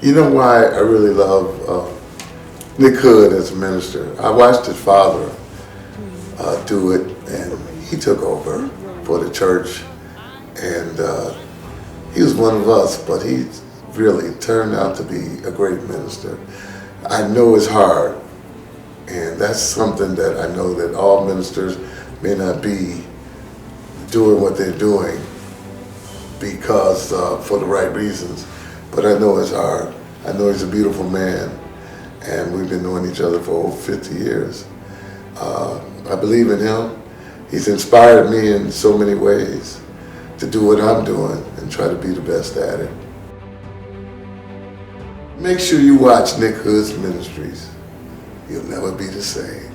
You know why I really love Nick Hood as a minister? I watched his father do it, and he took over for the church, and he was one of us, but he really turned out to be a great minister. I know it's hard, and that's something that I know that all ministers may not be doing what they're doing because for the right reasons, but I know it's hard. I know he's a beautiful man, and we've been knowing each other for over 50 years. I believe in him. He's inspired me in so many ways to do what I'm doing and try to be the best at it. Make sure you watch Nick Hood's ministries. You'll never be the same.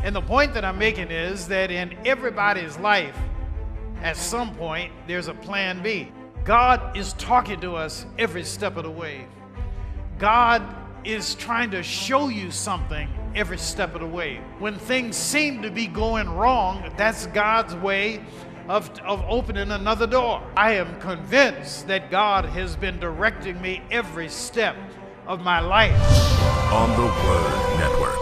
And the point that I'm making is that in everybody's life, at some point, there's a plan B. God is talking to us every step of the way. God is trying to show you something every step of the way. When things seem to be going wrong, that's God's way of opening another door. I am convinced that God has been directing me every step of my life. On the Word Network.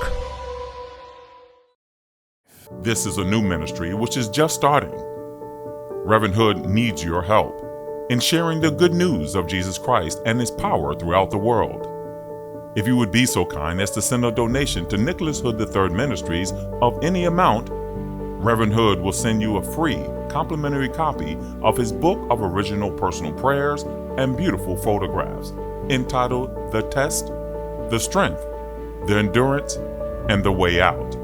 This is a new ministry which is just starting. Reverend Hood needs your help in sharing the good news of Jesus Christ and His power throughout the world. If you would be so kind as to send a donation to Nicholas Hood III Ministries of any amount, Reverend Hood will send you a free complimentary copy of his book of original personal prayers and beautiful photographs entitled The Test, The Strength, The Endurance, and The Way Out.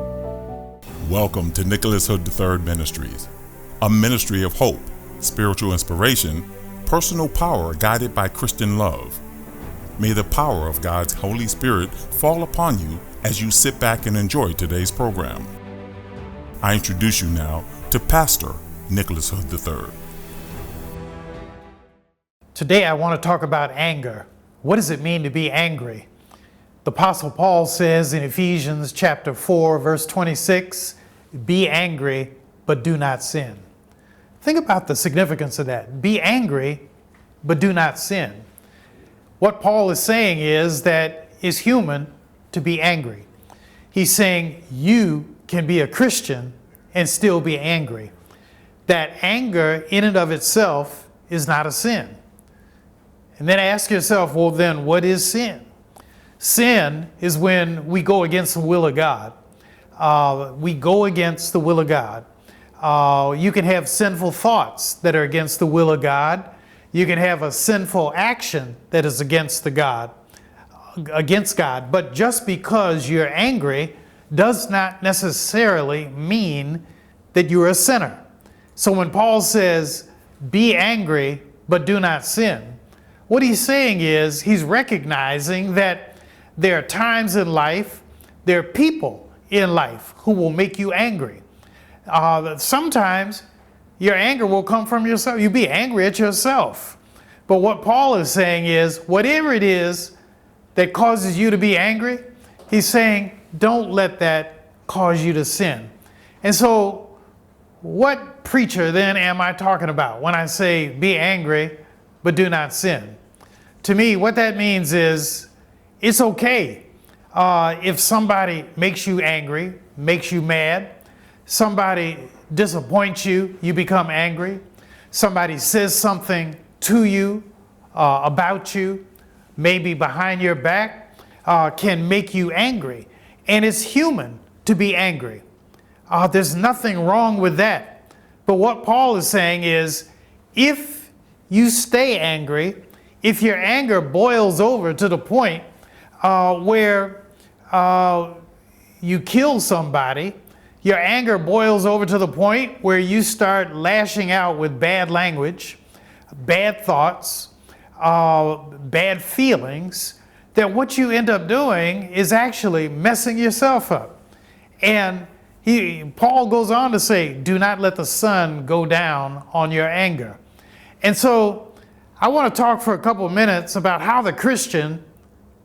Welcome to Nicholas Hood III Ministries, a ministry of hope, spiritual inspiration, personal power guided by Christian love. May the power of God's Holy Spirit fall upon you as you sit back and enjoy today's program. I introduce you now to Pastor Nicholas Hood III. Today I want to talk about anger. What does it mean to be angry? The Apostle Paul says in Ephesians chapter 4, verse 26, "Be angry, but do not sin." Think about the significance of that. Be angry, but do not sin. What Paul is saying is that it's human to be angry. He's saying you can be a Christian and still be angry. That anger in and of itself is not a sin. And then ask yourself, well, then what is sin? Sin is when we go against the will of God. We go against the will of God. You can have sinful thoughts that are against the will of God. You can have a sinful action that is against God. But just because you're angry does not necessarily mean that you're a sinner. So when Paul says, be angry, but do not sin, what he's saying is he's recognizing that there are times in life, there are people in life who will make you angry. Sometimes your anger will come from yourself. You'll be angry at yourself. But what Paul is saying is, whatever it is that causes you to be angry, he's saying, don't let that cause you to sin. And so, what preacher then am I talking about when I say be angry, but do not sin? To me, what that means is it's okay if somebody makes you angry, makes you mad, somebody disappoints you, you become angry, somebody says something to you, about you, maybe behind your back, can make you angry. And it's human to be angry. There's nothing wrong with that. But what Paul is saying is, if you stay angry, if your anger boils over to the point where you kill somebody, your anger boils over to the point where you start lashing out with bad language, bad thoughts, bad feelings, that what you end up doing is actually messing yourself up. And Paul goes on to say, do not let the sun go down on your anger. And so I want to talk for a couple of minutes about how the Christian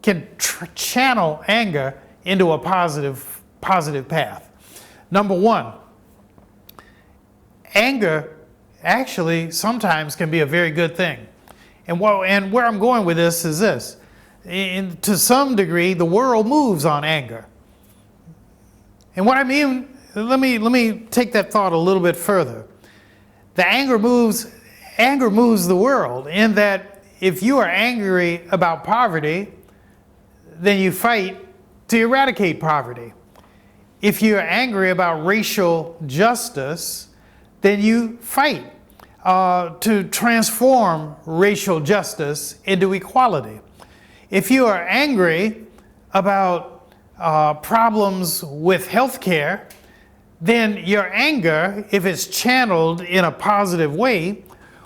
can channel anger into a positive path. Number one, anger actually sometimes can be a very good thing. And where I'm going with this is this. To some degree, the world moves on anger. And what I mean, let me take that thought a little bit further. The anger moves the world in that if you are angry about poverty, then you fight to eradicate poverty. If you're angry about racial justice, then you fight to transform racial justice into equality. If you are angry about problems with healthcare, then your anger, if it's channeled in a positive way,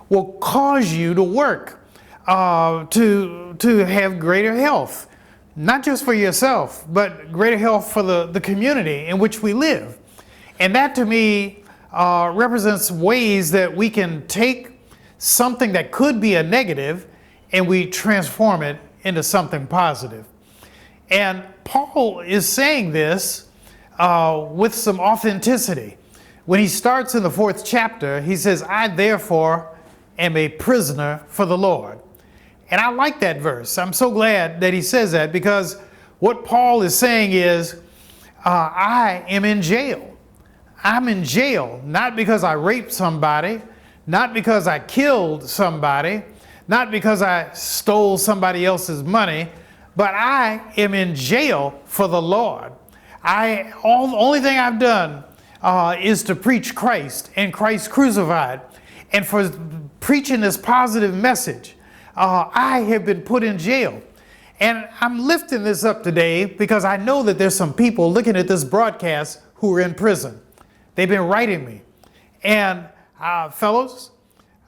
will cause you to work to have greater health. Not just for yourself, but greater health for the community in which we live. And that to me represents ways that we can take something that could be a negative and we transform it into something positive. And Paul is saying this with some authenticity. When he starts in the 4th chapter, he says, I therefore am a prisoner for the Lord. And I like that verse. I'm so glad that he says that, because what Paul is saying is, I am in jail. I'm in jail, not because I raped somebody, not because I killed somebody, not because I stole somebody else's money, but I am in jail for the Lord. The only thing I've done is to preach Christ and Christ crucified. And for preaching this positive message, I have been put in jail. And I'm lifting this up today because I know that there's some people looking at this broadcast who are in prison. They've been writing me. And fellows,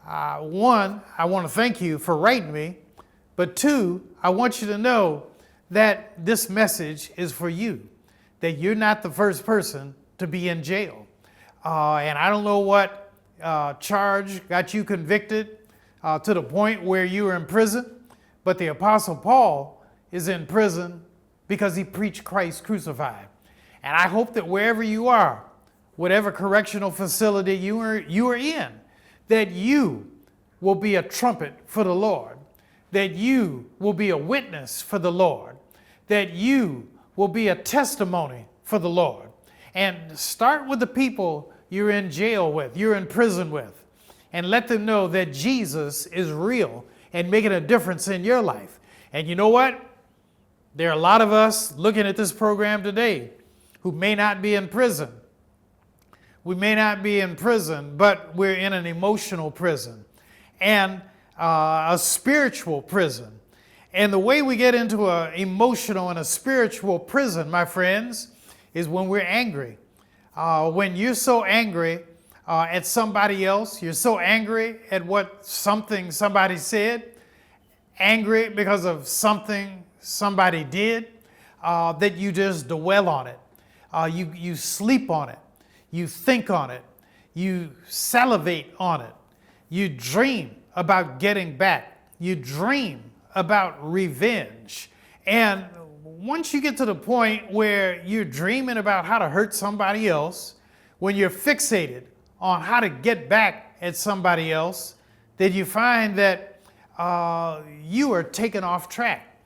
one, I want to thank you for writing me. But two, I want you to know that this message is for you, that you're not the first person to be in jail. And I don't know what charge got you convicted to the point where you were in prison, but the Apostle Paul is in prison because he preached Christ crucified. And I hope that wherever you are, whatever correctional facility you are in, that you will be a trumpet for the Lord, that you will be a witness for the Lord, that you will be a testimony for the Lord. And start with the people you're in jail with, you're in prison with, and let them know that Jesus is real and making a difference in your life. And you know what? There are a lot of us looking at this program today who may not be in prison. We may not be in prison, but we're in an emotional prison and a spiritual prison. And the way we get into an emotional and a spiritual prison, my friends, is when we're angry. When you're so angry at somebody else, you're so angry at something somebody said, angry because of something somebody did, that you just dwell on it. You sleep on it. You think on it. You salivate on it. You dream about getting back. You dream about revenge. And once you get to the point where you're dreaming about how to hurt somebody else, when you're fixated on how to get back at somebody else, then you find that you are taken off track.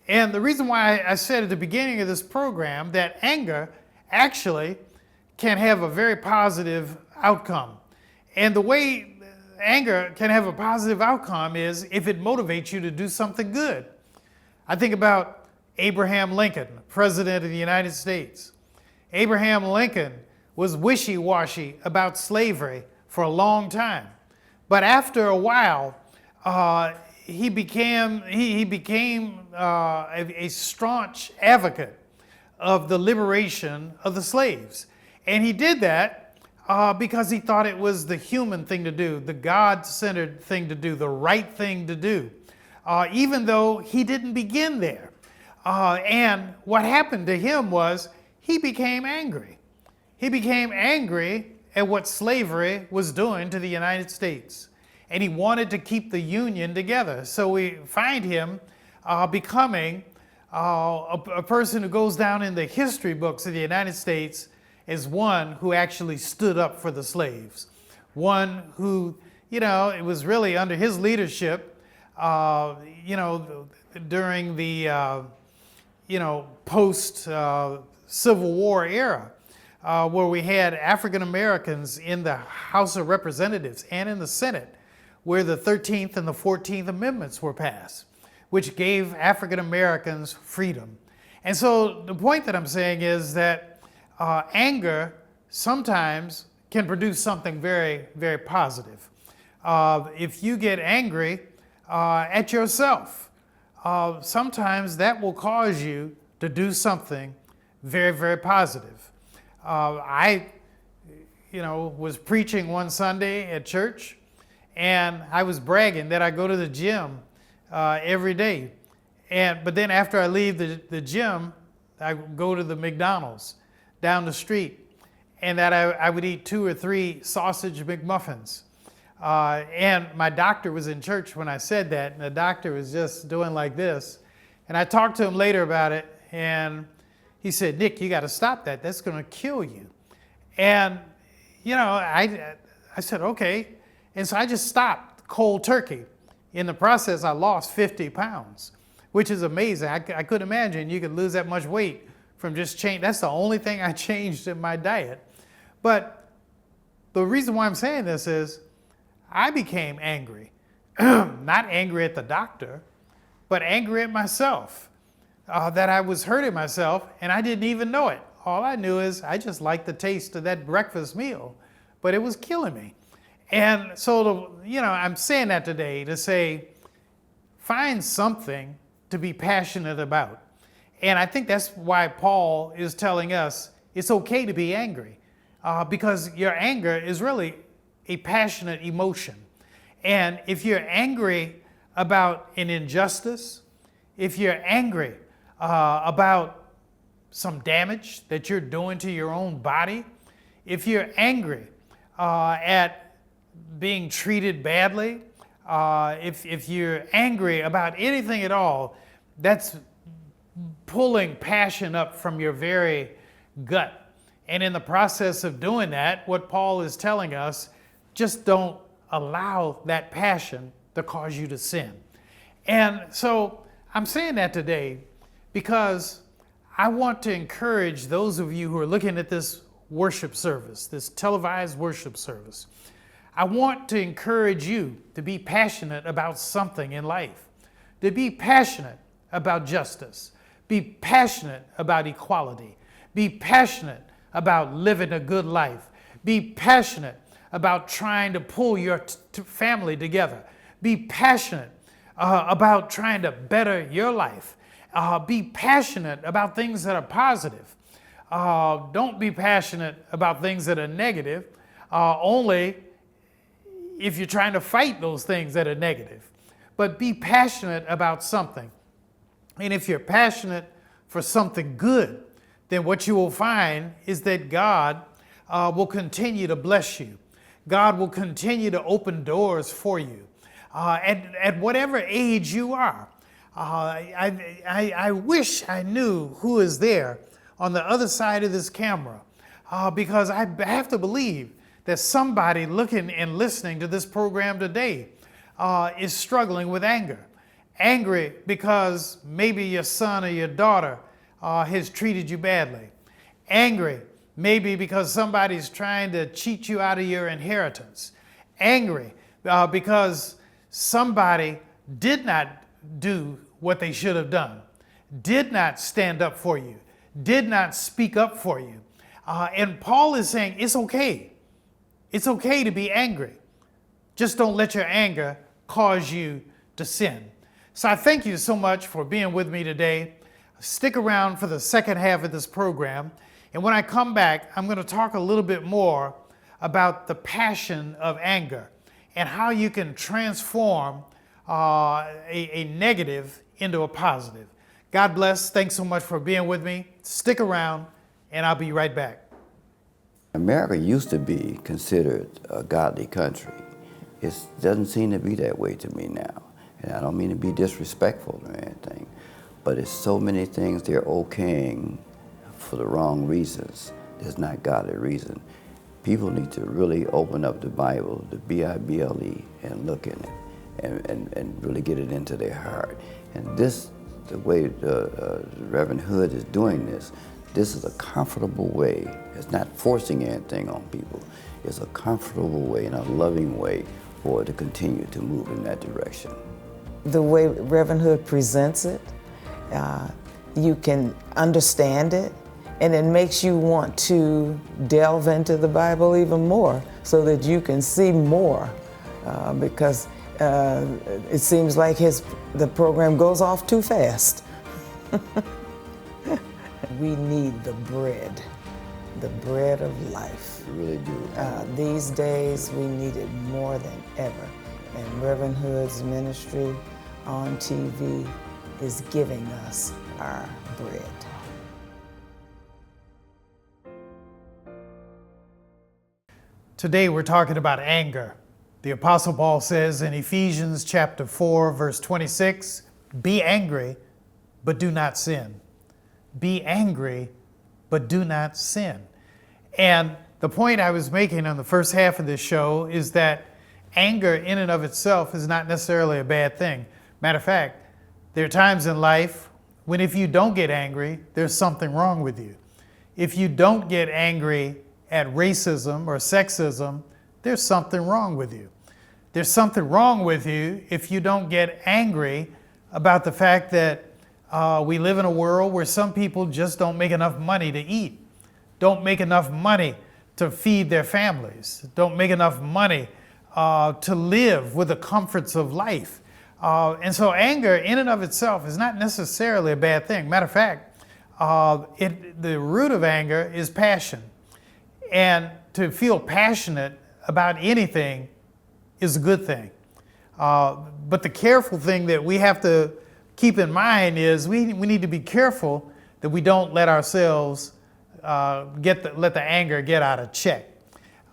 And the reason why I said at the beginning of this program that anger actually can have a very positive outcome. And the way anger can have a positive outcome is if it motivates you to do something good. I think about Abraham Lincoln, President of the United States. Abraham Lincoln was wishy-washy about slavery for a long time. But after a while, he became a staunch advocate of the liberation of the slaves. And he did that because he thought it was the human thing to do, the God-centered thing to do, the right thing to do, even though he didn't begin there. And what happened to him was he became angry. He became angry at what slavery was doing to the United States. And he wanted to keep the Union together. So we find him becoming a person who goes down in the history books of the United States as one who actually stood up for the slaves, one who, it was really under his leadership, during the, post Civil War era, where we had African Americans in the House of Representatives and in the Senate, where the 13th and the 14th Amendments were passed, which gave African Americans freedom. And so the point that I'm saying is that anger sometimes can produce something very, very positive. If you get angry at yourself, sometimes that will cause you to do something very, very positive. I was preaching one Sunday at church, and I was bragging that I go to the gym every day. But then after I leave the gym, I go to the McDonald's down the street, and that I would eat 2 or 3 sausage McMuffins. And my doctor was in church when I said that, and the doctor was just doing like this. And I talked to him later about it, and he said, "Nick, you got to stop that. That's going to kill you." And, I said, okay. And so I just stopped cold turkey. In the process, I lost 50 pounds, which is amazing. I couldn't imagine you could lose that much weight from just change. That's the only thing I changed in my diet. But the reason why I'm saying this is I became angry. Not angry at the doctor, but angry at myself, that I was hurting myself and I didn't even know it. All I knew is I just liked the taste of that breakfast meal, but it was killing me. And so, I'm saying that today to say, find something to be passionate about. And I think that's why Paul is telling us it's okay to be angry, because your anger is really a passionate emotion. And if you're angry about an injustice, if you're angry about some damage that you're doing to your own body, if you're angry at being treated badly, if you're angry about anything at all, that's pulling passion up from your very gut. And in the process of doing that, what Paul is telling us, just don't allow that passion to cause you to sin. And so I'm saying that today because I want to encourage those of you who are looking at this worship service, this televised worship service. I want to encourage you to be passionate about something in life, to be passionate about justice, be passionate about equality, be passionate about living a good life, be passionate about trying to pull your family together, be passionate about trying to better your life, be passionate about things that are positive. Don't be passionate about things that are negative, only if you're trying to fight those things that are negative. But be passionate about something. And if you're passionate for something good, then what you will find is that God will continue to bless you. God will continue to open doors for you. At whatever age you are, I wish I knew who is there on the other side of this camera, because I have to believe that somebody looking and listening to this program today is struggling with anger. Angry because maybe your son or your daughter has treated you badly. Angry maybe because somebody's trying to cheat you out of your inheritance. Angry because somebody did not do what they should have done, did not stand up for you, did not speak up for you. And Paul is saying it's okay. It's okay to be angry. Just don't let your anger cause you to sin. So I thank you so much for being with me today. Stick around for the second half of this program. And when I come back, I'm going to talk a little bit more about the passion of anger and how you can transform a negative into a positive. God bless. Thanks so much for being with me. Stick around, and I'll be right back. America used to be considered a godly country. It doesn't seem to be that way to me now. And I don't mean to be disrespectful or anything, but it's so many things they're okaying for the wrong reasons there's not godly reason. People need to really open up the Bible, the Bible, and look in it, and really get it into their heart. And this, the way Reverend Hood is doing this is a comfortable way. It's not forcing anything on people. It's a comfortable way and a loving way for it to continue to move in that direction. The way Reverend Hood presents it, you can understand it, and it makes you want to delve into the Bible even more so that you can see more, because it seems like the program goes off too fast. We need the bread of life. We really do. These days, we need it more than ever. And Reverend Hood's ministry on TV is giving us our bread. Today we're talking about anger. The Apostle Paul says in Ephesians chapter 4, verse 26, "Be angry, but do not sin." Be angry, but do not sin. And the point I was making on the first half of this show is that anger in and of itself is not necessarily a bad thing. Matter of fact, there are times in life when if you don't get angry, there's something wrong with you. If you don't get angry at racism or sexism, there's something wrong with you. There's something wrong with you if you don't get angry about the fact that we live in a world where some people just don't make enough money to eat, don't make enough money to feed their families, don't make enough money to live with the comforts of life. And so anger in and of itself is not necessarily a bad thing. Matter of fact, the root of anger is passion. And to feel passionate about anything is a good thing. But the careful thing that we have to keep in mind is we need to be careful that we don't let ourselves let the anger get out of check.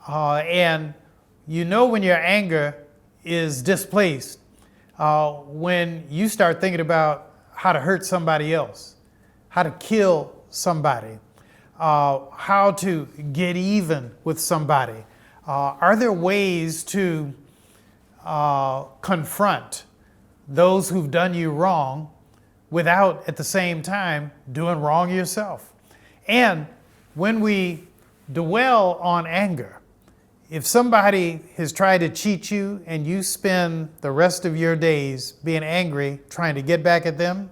And you know when your anger is displaced when you start thinking about how to hurt somebody else, how to kill somebody, how to get even with somebody. Are there ways to confront those who've done you wrong without at the same time doing wrong yourself? And when we dwell on anger, if somebody has tried to cheat you and you spend the rest of your days being angry, trying to get back at them,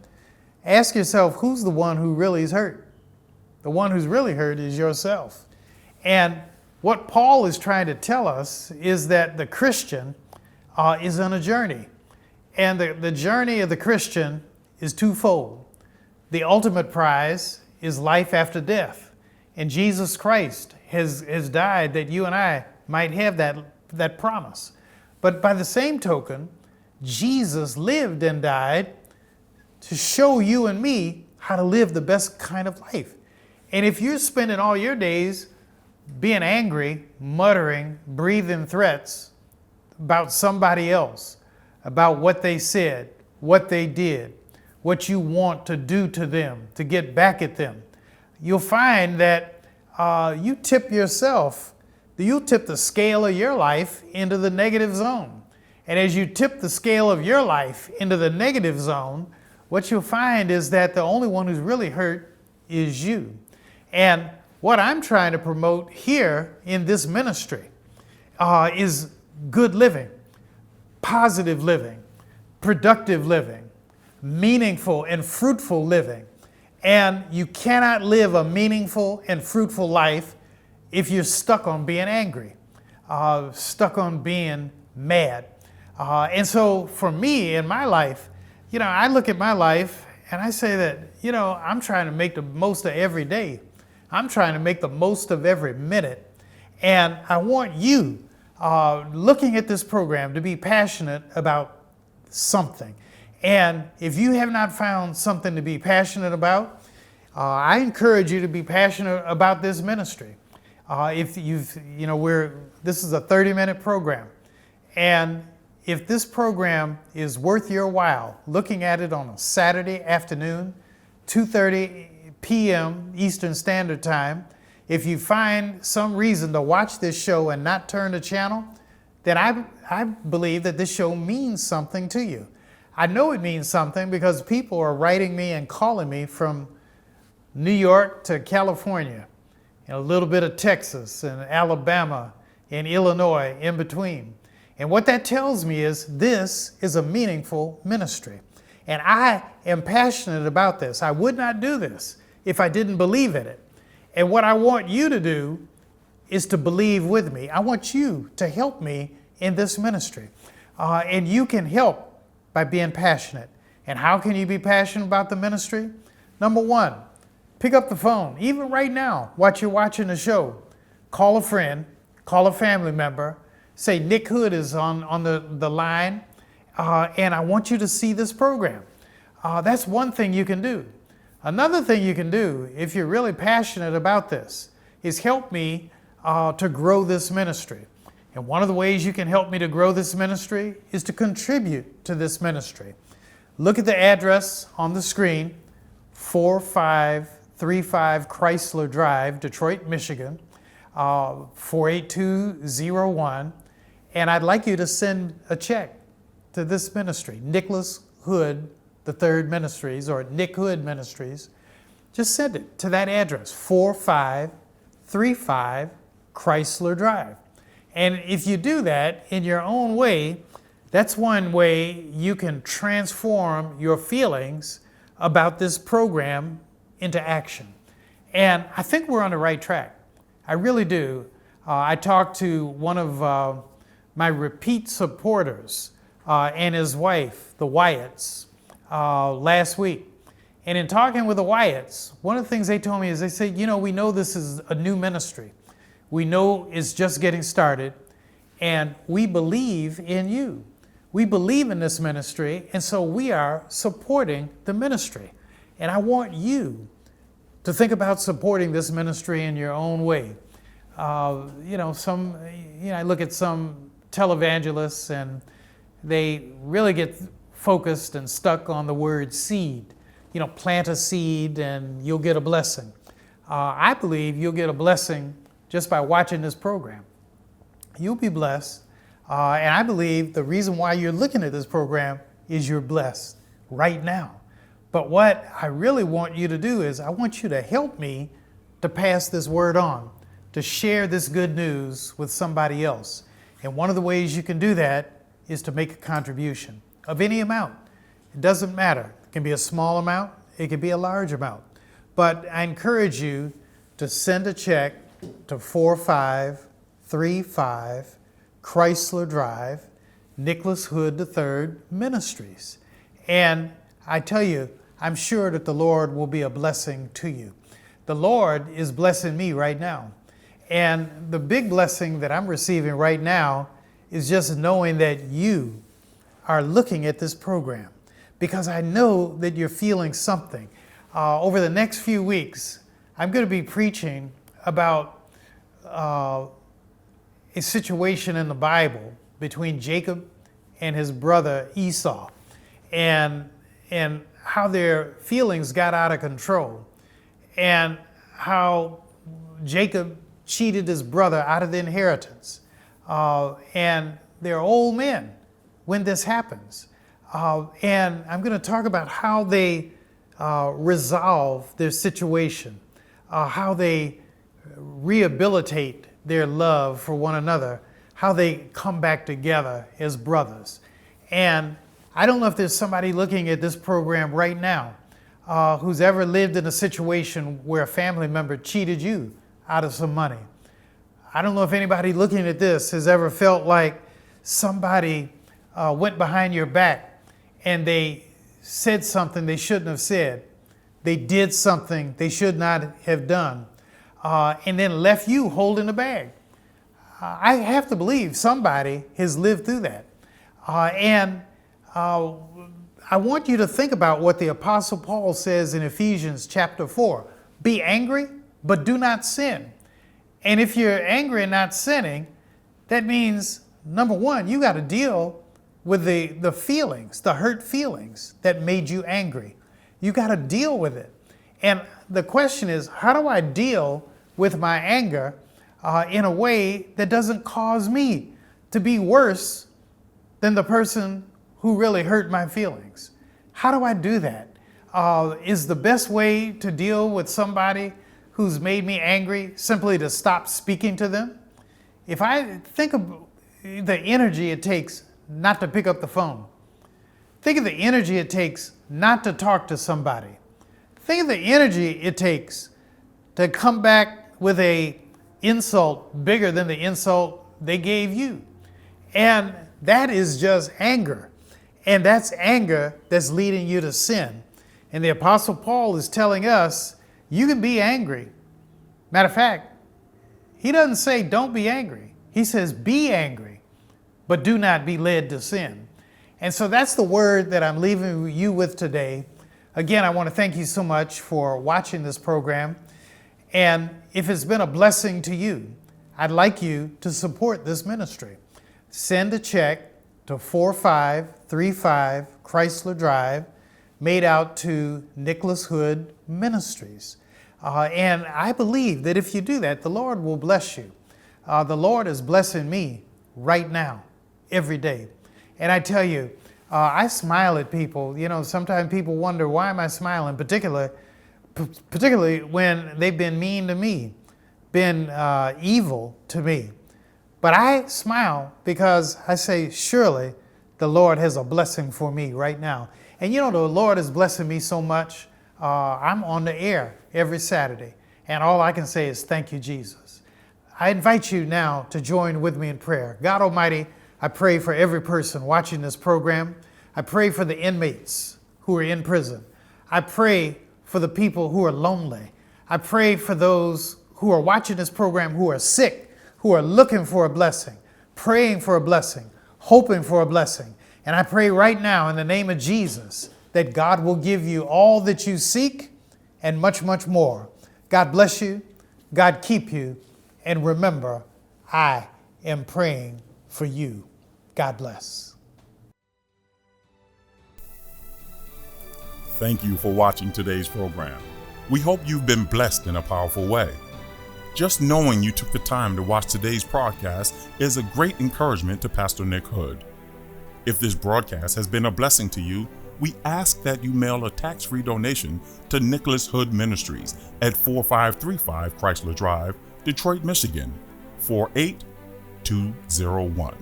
ask yourself, who's the one who really is hurt? The one who's really hurt is yourself. And what Paul is trying to tell us is that the Christian is on a journey. And the journey of the Christian is twofold. The ultimate prize is life after death. And Jesus Christ has died that you and I might have that promise. But by the same token, Jesus lived and died to show you and me how to live the best kind of life. And if you're spending all your days being angry, muttering, breathing threats about somebody else, about what they said, what they did, what you want to do to them, to get back at them, you'll find that you'll tip the scale of your life into the negative zone. And as you tip the scale of your life into the negative zone, what you'll find is that the only one who's really hurt is you. And what I'm trying to promote here in this ministry is good living, positive living, productive living, meaningful and fruitful living. And you cannot live a meaningful and fruitful life if you're stuck on being angry, stuck on being mad. And so for me in my life, I look at my life and I say that, I'm trying to make the most of every day. I'm trying to make the most of every minute. And I want you, looking at this program, to be passionate about something. And if you have not found something to be passionate about, I encourage you to be passionate about this ministry. This is a 30-minute program. And if this program is worth your while, looking at it on a Saturday afternoon, 2:30 p.m. Eastern Standard Time, If you find some reason to watch this show and not turn the channel, then I believe that this show means something to you. I know it means something because people are writing me and calling me from New York to California, and a little bit of Texas and Alabama and Illinois in between. And what that tells me is this is a meaningful ministry. And I am passionate about this. I would not do this if I didn't believe in it. And what I want you to do is to believe with me. I want you to help me in this ministry. And you can help by being passionate. And how can you be passionate about the ministry? Number one, pick up the phone. Even right now, while you're watching the show, call a friend, call a family member, say Nick Hood is on the line, and I want you to see this program. That's one thing you can do. Another thing you can do, if you're really passionate about this, is help me to grow this ministry. And one of the ways you can help me to grow this ministry is to contribute to this ministry. Look at the address on the screen, 4535 Chrysler Drive, Detroit, Michigan, 48201. And I'd like you to send a check to this ministry, Nicholas Hood III Ministries, or Nick Hood Ministries. Just send it to that address, 4535 Chrysler Drive. And if you do that in your own way, that's one way you can transform your feelings about this program into action. And I think we're on the right track. I really do. I talked to one of my repeat supporters and his wife, the Wyatts, last week. And in talking with the Wyatts, one of the things they told me is they said, you know, we know this is a new ministry. We know it's just getting started, and we believe in you. We believe in this ministry, and so we are supporting the ministry. And I want you to think about supporting this ministry in your own way. I look at some televangelists, and they really get focused and stuck on the word seed. You know, plant a seed and you'll get a blessing. I believe you'll get a blessing just by watching this program. You'll be blessed. And I believe the reason why you're looking at this program is you're blessed right now. But what I really want you to do is I want you to help me to pass this word on, to share this good news with somebody else. And one of the ways you can do that is to make a contribution of any amount. It doesn't matter. It can be a small amount. It can be a large amount. But I encourage you to send a check to 4535 Chrysler Drive, Nicholas Hood III Ministries. And I tell you, I'm sure that the Lord will be a blessing to you. The Lord is blessing me right now. And the big blessing that I'm receiving right now is just knowing that you are looking at this program, because I know that you're feeling something. Over the next few weeks, I'm going to be preaching about a situation in the Bible between Jacob and his brother Esau, and how their feelings got out of control, and how Jacob cheated his brother out of the inheritance. And they're old men when this happens. And I'm going to talk about how they resolve their situation, how they rehabilitate their love for one another, how they come back together as brothers. And I don't know if there's somebody looking at this program right now who's ever lived in a situation where a family member cheated you out of some money. I don't know if anybody looking at this has ever felt like somebody went behind your back and they said something they shouldn't have said. They did something they should not have done, and then left you holding the bag. I have to believe somebody has lived through that. And I want you to think about what the Apostle Paul says in Ephesians chapter 4. Be angry, but do not sin. And if you're angry and not sinning, that means, number one, you got to deal with the feelings, the hurt feelings that made you angry. You got to deal with it. And the question is, how do I deal with my anger in a way that doesn't cause me to be worse than the person who really hurt my feelings? How do I do that? Is the best way to deal with somebody who's made me angry simply to stop speaking to them? If I think of the energy it takes not to pick up the phone, think of the energy it takes not to talk to somebody. Think of the energy it takes to come back with an insult bigger than the insult they gave you. And that is just anger. And that's anger that's leading you to sin. And the Apostle Paul is telling us, you can be angry. Matter of fact, he doesn't say don't be angry. He says be angry, but do not be led to sin. And so that's the word that I'm leaving you with today. Again, I want to thank you so much for watching this program. And if it's been a blessing to you, I'd like you to support this ministry. Send a check to 4535 Chrysler Drive, made out to Nicholas Hood Ministries. And I believe that if you do that, the Lord will bless you. The Lord is blessing me right now, every day. And I tell you, I smile at people. You know, sometimes people wonder, why am I smiling? Particularly when they've been mean to me, been evil to me. But I smile because I say, surely the Lord has a blessing for me right now. And you know, the Lord is blessing me so much. I'm on the air every Saturday, and all I can say is thank you, Jesus. I invite you now to join with me in prayer. God Almighty, I pray for every person watching this program. I pray for the inmates who are in prison. I pray for the people who are lonely. I pray for those who are watching this program who are sick, who are looking for a blessing, praying for a blessing, hoping for a blessing. And I pray right now in the name of Jesus that God will give you all that you seek and much, much more. God bless you. God keep you. And remember, I am praying for you. God bless. Thank you for watching today's program. We hope you've been blessed in a powerful way. Just knowing you took the time to watch today's broadcast is a great encouragement to Pastor Nick Hood. If this broadcast has been a blessing to you, we ask that you mail a tax-free donation to Nicholas Hood Ministries at 4535 Chrysler Drive, Detroit, Michigan, 48201.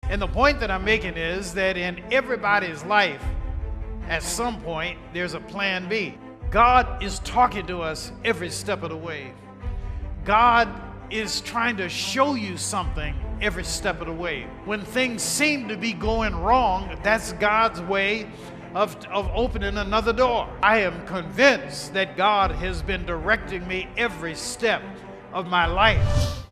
And the point that I'm making is that in everybody's life, at some point, there's a plan B. God is talking to us every step of the way. God is trying to show you something every step of the way. When things seem to be going wrong, that's God's way of opening another door. I am convinced that God has been directing me every step of my life.